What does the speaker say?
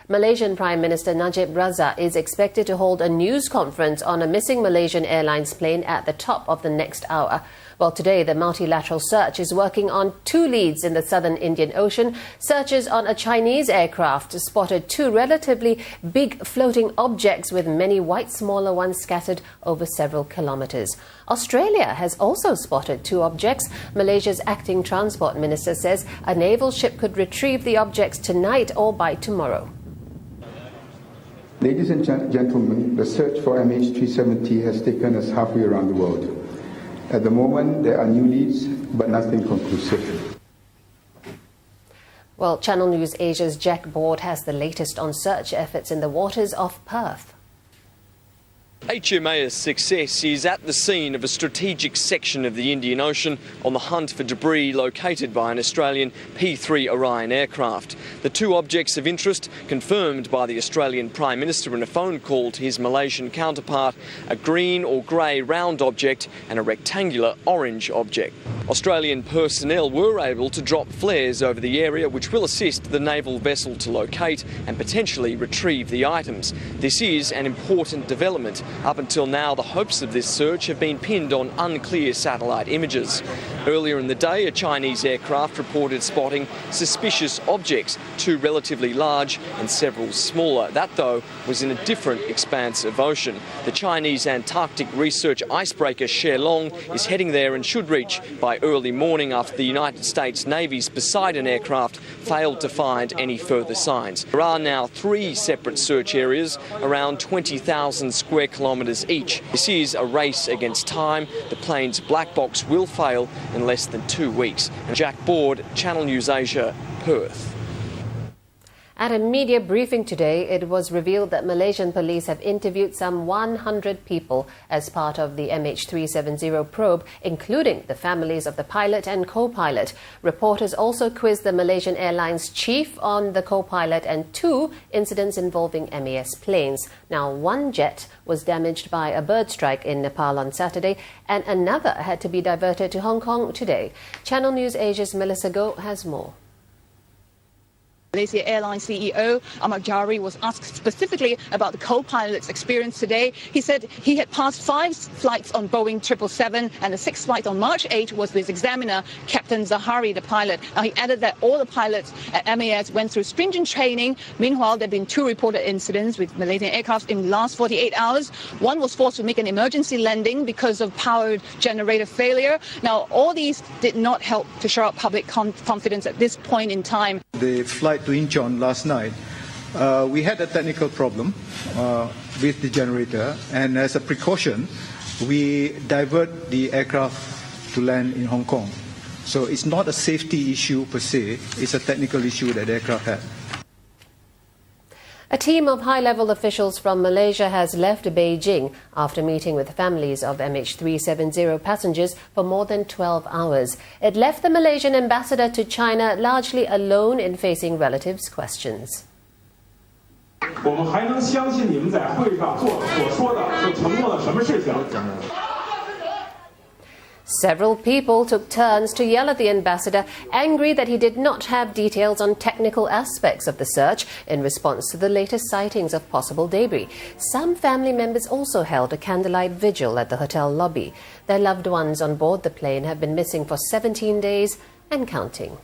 Malaysian Prime Minister Najib Razak is expected to hold a news conference on a missing Malaysian Airlines plane at the top of the next hour. Well, today the multilateral search is working on two leads in the southern Indian Ocean. Searchers on a Chinese aircraft spotted two relatively big floating objects with many white smaller ones scattered over several kilometres. Australia has also spotted two objects. Malaysia's acting Transport Minister says a naval ship could retrieve the objects tonight or by tomorrow. Ladies and gentlemen, the search for MH370 has taken us halfway around the world. At the moment, there are new leads, but nothing conclusive. Well, Channel News Asia's Jack Board has the latest on search efforts in the waters of Perth. HMAS Success is at the scene of a strategic section of the Indian Ocean on the hunt for debris located by an Australian P-3 Orion aircraft. The two objects of interest, confirmed by the Australian Prime Minister in a phone call to his Malaysian counterpart, a green or grey round object and a rectangular orange object. Australian personnel were able to drop flares over the area, which will assist the naval vessel to locate and potentially retrieve the items. This is an important development. Up until now, the hopes of this search have been pinned on unclear satellite images. Earlier in the day, a Chinese aircraft reported spotting suspicious objects, two relatively large and several smaller. That, though, was in a different expanse of ocean. The Chinese Antarctic research icebreaker Sherlong is heading there and should reach by early morning after the United States Navy's Poseidon aircraft failed to find any further signs. There are now three separate search areas, around 20,000 square kilometres each. This is a race against time. The plane's black box will fail in less than 2 weeks. And Jack Board, Channel News Asia, Perth. At a media briefing today, it was revealed that Malaysian police have interviewed some 100 people as part of the MH370 probe, including the families of the pilot and co-pilot. Reporters also quizzed the Malaysian Airlines chief on the co-pilot and two incidents involving MAS planes. Now, one jet was damaged by a bird strike in Nepal on Saturday, and another had to be diverted to Hong Kong today. Channel News Asia's Melissa Goh has more. Malaysia Airlines CEO Ahmad Jari was asked specifically about the co-pilot's experience today. He said he had passed 5 flights on Boeing 777 and the 6th flight on March 8 was with his examiner, Captain Zahari, the pilot. Now, he added that all the pilots at MAS went through stringent training. Meanwhile, there have been 2 reported incidents with Malaysian aircraft in the last 48 hours. One was forced to make an emergency landing because of power generator failure. Now, all these did not help to shore up public confidence at this point in time. The flight to Incheon last night, we had a technical problem with the generator, and as a precaution, we divert the aircraft to land in Hong Kong. So it's not a safety issue per se, it's a technical issue that the aircraft had. A team of high-level officials from Malaysia has left Beijing after meeting with families of MH370 passengers for more than 12 hours. It left the Malaysian ambassador to China largely alone in facing relatives' questions. Several people took turns to yell at the ambassador, angry that he did not have details on technical aspects of the search in response to the latest sightings of possible debris. Some family members also held a candlelight vigil at the hotel lobby. Their loved ones on board the plane have been missing for 17 days and counting.